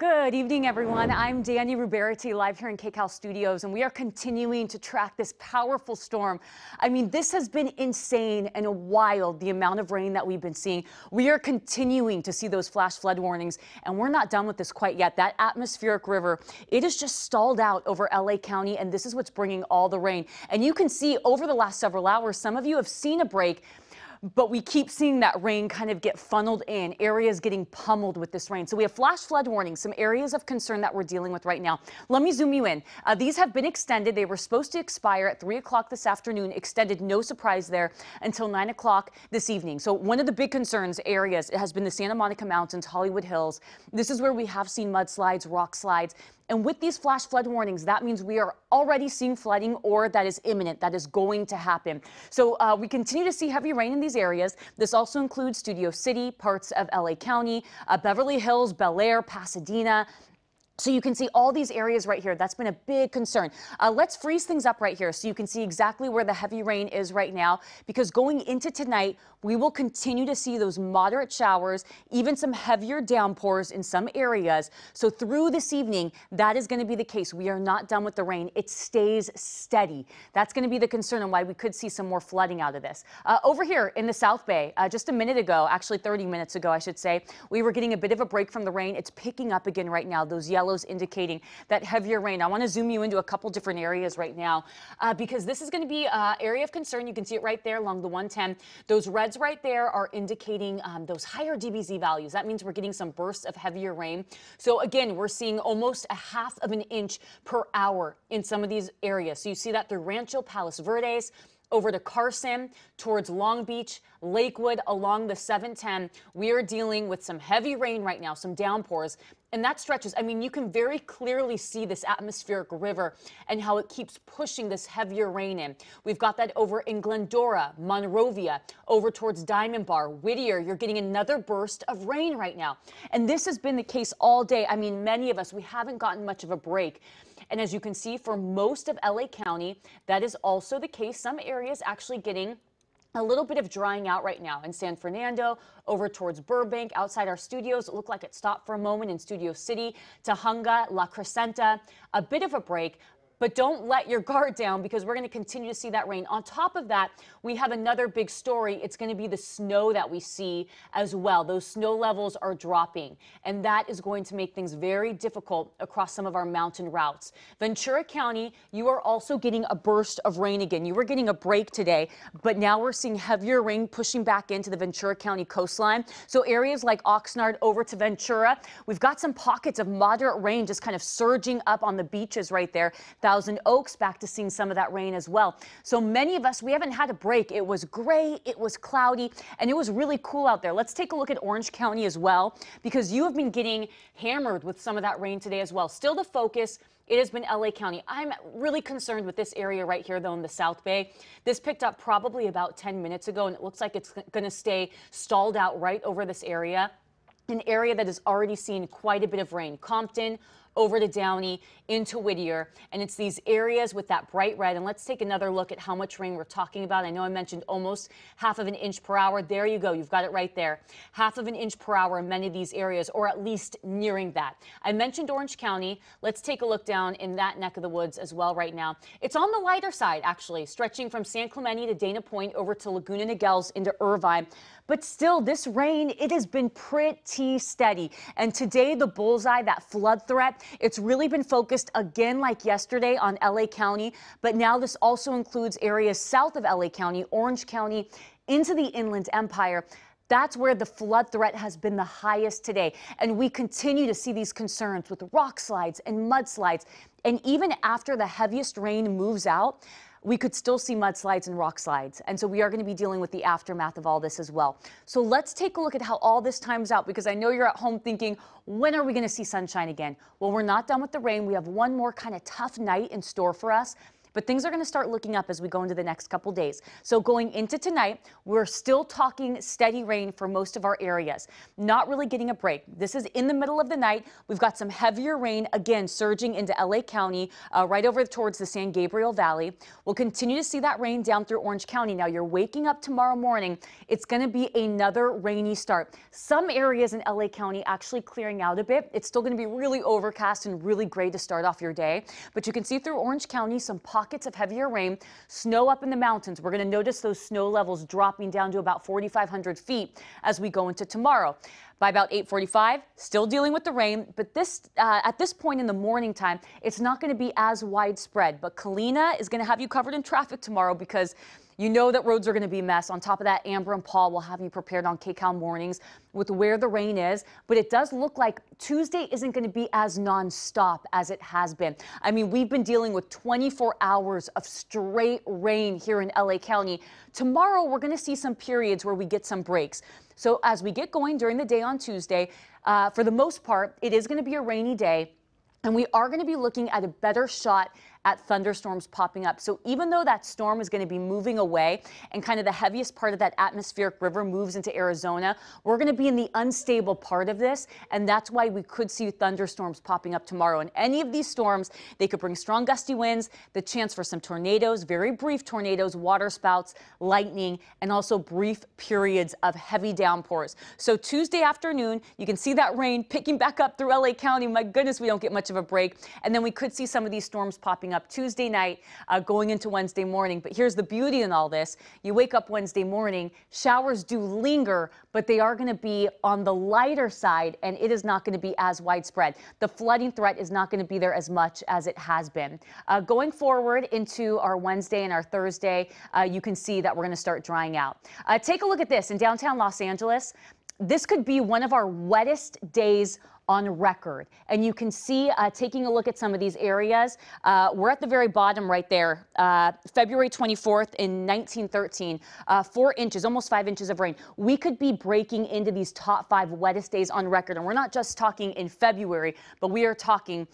Good evening, everyone. I'm Dani Ruberti, live here in KCAL Studios, and we are continuing to track this powerful storm. I mean, this has been insane and wild, the amount of rain that we've been seeing. We are continuing to see those flash flood warnings, and we're not done with this quite yet. That atmospheric river, it is just stalled out over LA County, and this is what's bringing all the rain. And you can see over the last several hours, some of you have seen a break, but we keep seeing that rain kind of get funneled in, areas getting pummeled with this rain. So we have flash flood warnings, some areas of concern that we're dealing with right now. Let me zoom you in. These have been extended. They were supposed to expire at 3 o'clock this afternoon, extended, no surprise there, until 9 o'clock this evening. So one of the big concerns areas has been the Santa Monica Mountains, Hollywood Hills. This is where we have seen mudslides, rock slides. And with these flash flood warnings, that means we are already seeing flooding, or that is imminent, that is going to happen. So we continue to see heavy rain in these areas. This also includes Studio City, parts of LA County, Beverly Hills, Bel Air, Pasadena. So you can see all these areas right here. That's been a big concern. Let's freeze things up right here so you can see exactly where the heavy rain is right now, because going into tonight, we will continue to see those moderate showers, even some heavier downpours in some areas. So through this evening, that is going to be the case. We are not done with the rain. It stays steady. That's going to be the concern and why we could see some more flooding out of this. Over here in the South Bay, just a minute ago, actually 30 minutes ago, I should say, we were getting a bit of a break from the rain. It's picking up again right now. Those yellows indicating that heavier rain. I want to zoom you into a couple different areas right now because this is going to be an area of concern. You can see it right there along the 110. Those reds right there are indicating those higher DBZ values. That means we're getting some bursts of heavier rain. So again, we're seeing almost a half of an inch per hour in some of these areas. So you see that through Rancho Palos Verdes, over to Carson, towards Long Beach, Lakewood, along the 710. We are dealing with some heavy rain right now, some downpours. And that stretches, I mean, you can very clearly see this atmospheric river and how it keeps pushing this heavier rain in. We've got that over in Glendora, Monrovia, over towards Diamond Bar, Whittier. You're getting another burst of rain right now. And this has been the case all day. I mean, many of us, we haven't gotten much of a break. And as you can see, for most of LA County, that is also the case. Some areas actually getting a little bit of drying out right now. In San Fernando, over towards Burbank, outside our studios, it looked like it stopped for a moment in Studio City, Tahunga, La Crescenta, a bit of a break. But don't let your guard down, because we're going to continue to see that rain. On top of that, we have another big story. It's going to be the snow that we see as well. Those snow levels are dropping, and that is going to make things very difficult across some of our mountain routes. Ventura County, you are also getting a burst of rain again. You were getting a break today, but now we're seeing heavier rain pushing back into the Ventura County coastline. So areas like Oxnard over to Ventura, we've got some pockets of moderate rain just kind of surging up on the beaches right there. Thousand Oaks, back to seeing some of that rain as well. So many of us, we haven't had a break. It was gray, it was cloudy, and it was really cool out there. Let's take a look at Orange County as well, because you have been getting hammered with some of that rain today as well. Still the focus, it has been LA County. I'm really concerned with this area right here, though, in the South Bay. This picked up probably about 10 minutes ago, and it looks like it's going to stay stalled out right over this area, an area that has already seen quite a bit of rain. Compton, over to Downey, into Whittier, and it's these areas with that bright red. And let's take another look at how much rain we're talking about. I know I mentioned almost half of an inch per hour. There you go. You've got it right there. Half of an inch per hour in many of these areas, or at least nearing that. I mentioned Orange County. Let's take a look down in that neck of the woods as well right now. It's on the lighter side, actually, stretching from San Clemente to Dana Point over to Laguna Niguel into Irvine. But still, this rain, it has been pretty steady. And today, the bullseye, that flood threat, it's really been focused again like yesterday on LA County, but now this also includes areas south of LA County, Orange County, into the Inland Empire. That's where the flood threat has been the highest today. And we continue to see these concerns with rock slides and mudslides. And even after the heaviest rain moves out, we could still see mudslides and rock slides. And so we are going to be dealing with the aftermath of all this as well. So let's take a look at how all this times out, because I know you're at home thinking, when are we going to see sunshine again? Well, we're not done with the rain. We have one more kind of tough night in store for us. but things are going to start looking up as we go into the next couple days. So going into tonight, we're still talking steady rain for most of our areas. Not really getting a break. This is in the middle of the night. We've got some heavier rain again surging into LA County, right over towards the San Gabriel Valley. We'll continue to see that rain down through Orange County. Now you're waking up tomorrow morning. It's going to be another rainy start. Some areas in LA County actually clearing out a bit. It's still going to be really overcast and really great to start off your day. But you can see through Orange County some pockets of heavier rain, snow up in the mountains. We're going to notice those snow levels dropping down to about 4,500 feet as we go into tomorrow. By about 8:45, still dealing with the rain, but at this point in the morning time, it's not going to be as widespread. But Kalina is going to have you covered in traffic tomorrow because you know that roads are going to be a mess. On top of that, Amber and Paul will have you prepared on KCAL mornings with where the rain is. But it does look like Tuesday isn't going to be as nonstop as it has been. I mean, we've been dealing with 24 hours of straight rain here in LA County. Tomorrow, we're going to see some periods where we get some breaks. So as we get going during the day on Tuesday, for the most part, it is going to be a rainy day. And we are going to be looking at a better shot at thunderstorms popping up. So even though that storm is going to be moving away and kind of the heaviest part of that atmospheric river moves into Arizona, we're going to be in the unstable part of this. And that's why we could see thunderstorms popping up tomorrow. And any of these storms, they could bring strong gusty winds, the chance for some tornadoes, very brief tornadoes, water spouts, lightning, and also brief periods of heavy downpours. So Tuesday afternoon, you can see that rain picking back up through LA County. My goodness, we don't get much of a break. And then we could see some of these storms popping up Tuesday night, going into Wednesday morning. But here's the beauty in all this. You wake up Wednesday morning, showers do linger, but they are going to be on the lighter side, and it is not going to be as widespread. The flooding threat is not going to be there as much as it has been. Going forward into our Wednesday and our Thursday, you can see that we're going to start drying out. Take a look at this in downtown Los Angeles. This could be one of our wettest days on record. And you can see, taking a look at some of these areas, we're at the very bottom right there, February 24th in 1913, 4 inches, almost 5 inches of rain. We could be breaking into these top 5 wettest days on record. And we're not just talking in February, but we are talking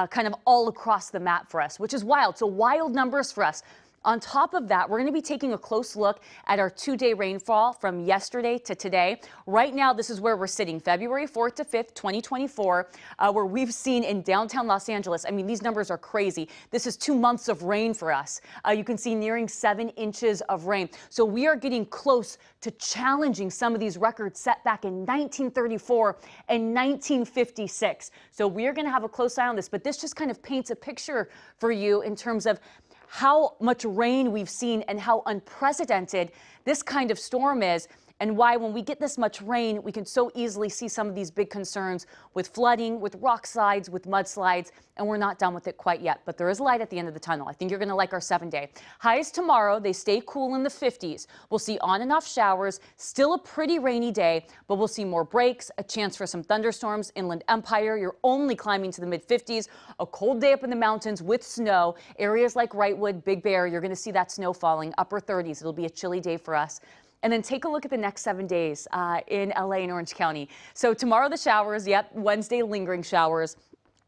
kind of all across the map for us, which is wild. So wild numbers for us. On top of that, we're going to be taking a close look at our 2-day rainfall from yesterday to today. Right now, this is where we're sitting, February 4th to 5th, 2024, where we've seen in downtown Los Angeles. I mean, these numbers are crazy. This is 2 months of rain for us. You can see nearing 7 inches of rain. So we are getting close to challenging some of these records set back in 1934 and 1956. So we are going to have a close eye on this, but this just kind of paints a picture for you in terms of how much rain we've seen and how unprecedented this kind of storm is, and why when we get this much rain, we can so easily see some of these big concerns with flooding, with rock slides, with mudslides, and we're not done with it quite yet. But there is light at the end of the tunnel. I think you're going to like our 7-day. Highs tomorrow, they stay cool in the 50s. We'll see on and off showers, still a pretty rainy day, but we'll see more breaks, a chance for some thunderstorms. Inland Empire, you're only climbing to the mid-50s. A cold day up in the mountains with snow. Areas like Wrightwood, Big Bear, you're going to see that snow falling, upper 30s. It'll be a chilly day for us. And then take a look at the next 7 days in LA and Orange County. So tomorrow the showers, yep, Wednesday lingering showers.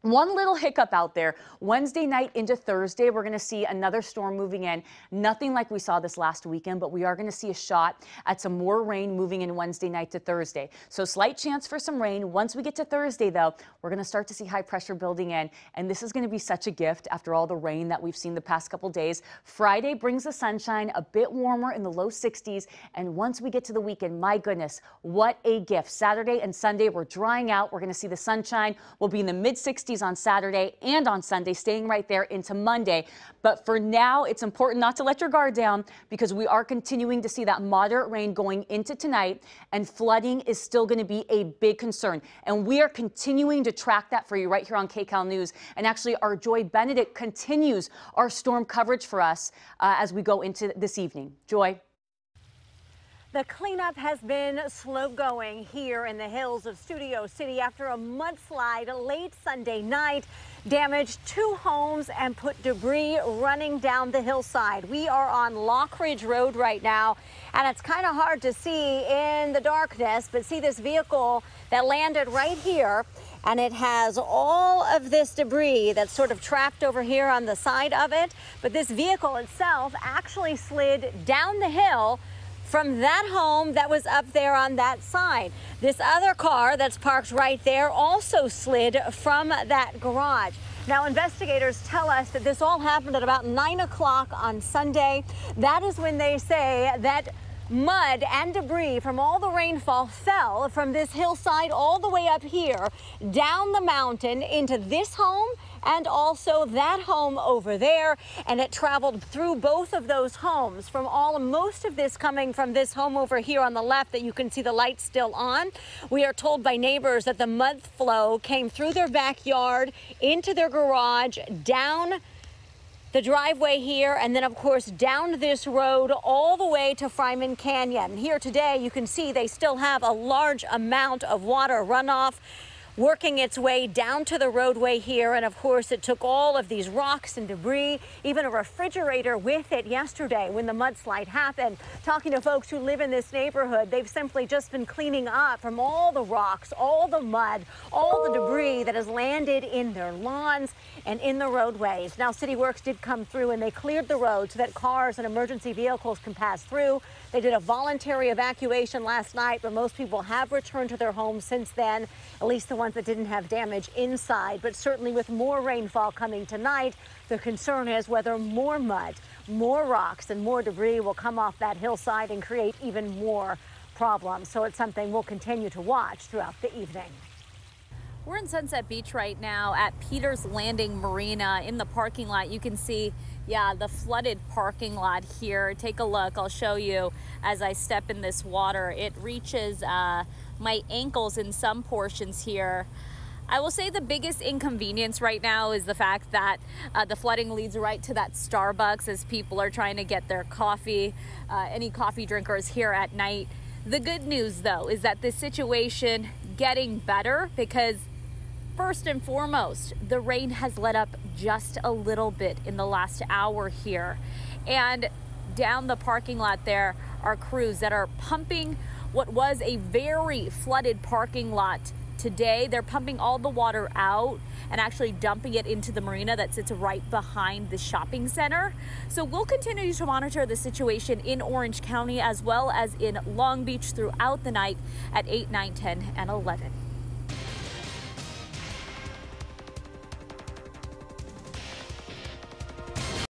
One little hiccup out there. Wednesday night into Thursday, we're going to see another storm moving in. Nothing like we saw this last weekend, but we are going to see a shot at some more rain moving in Wednesday night to Thursday. So slight chance for some rain. Once we get to Thursday, though, we're going to start to see high pressure building in. And this is going to be such a gift after all the rain that we've seen the past couple days. Friday brings the sunshine, a bit warmer in the low 60s. And once we get to the weekend, my goodness, what a gift. Saturday and Sunday, we're drying out. We're going to see the sunshine. We'll be in the mid 60s on Saturday and on Sunday, staying right there into Monday. But for now, it's important not to let your guard down because we are continuing to see that moderate rain going into tonight, and flooding is still going to be a big concern. And we are continuing to track that for you right here on KCAL News. And actually, our Joy Benedict continues our storm coverage for us as we go into this evening. Joy. The cleanup has been slow going here in the hills of Studio City after a mudslide late Sunday night damaged 2 homes and put debris running down the hillside. We are on Lock Ridge Road right now, and it's kind of hard to see in the darkness, but see this vehicle that landed right here. and it has all of this debris that's sort of trapped over here on the side of it. But this vehicle itself actually slid down the hill from that home that was up there on that side. This other car that's parked right there also slid from that garage. Now, investigators tell us that this all happened at about 9 o'clock on Sunday. That is when they say that mud and debris from all the rainfall fell from this hillside all the way up here, down the mountain into this home and also that home over there. And it traveled through both of those homes, from most of this coming from this home over here on the left that you can see the lights still on. We are told by neighbors that the mud flow came through their backyard, into their garage, down the driveway here, and then of course down this road all the way to Fryman Canyon. Here today you can see they still have a large amount of water runoff working its way down to the roadway here. And of course it took all of these rocks and debris, even a refrigerator with it yesterday when the mudslide happened. Talking to folks who live in this neighborhood, they've simply just been cleaning up from all the rocks, all the mud, all the debris that has landed in their lawns and in the roadways. Now, City Works did come through and they cleared the road so that cars and emergency vehicles can pass through. They did a voluntary evacuation last night, but most people have returned to their homes since then, at least the ones that didn't have damage inside. But certainly with more rainfall coming tonight, the concern is whether more mud, more rocks, and more debris will come off that hillside and create even more problems. So it's something we'll continue to watch throughout the evening. We're in Sunset Beach right now at Peters Landing Marina. In the parking lot, you can see, the flooded parking lot here. Take a look. I'll show you as I step in this water. It reaches my ankles in some portions here. I will say the biggest inconvenience right now is the fact that the flooding leads right to that Starbucks as people are trying to get their coffee, any coffee drinkers here at night. The good news, though, is that this situation getting better because first and foremost, the rain has let up just a little bit in the last hour here. And down the parking lot there are crews that are pumping what was a very flooded parking lot today. They're pumping all the water out and actually dumping it into the marina that sits right behind the shopping center. So we'll continue to monitor the situation in Orange County as well as in Long Beach throughout the night at 8, 9, 10, and 11.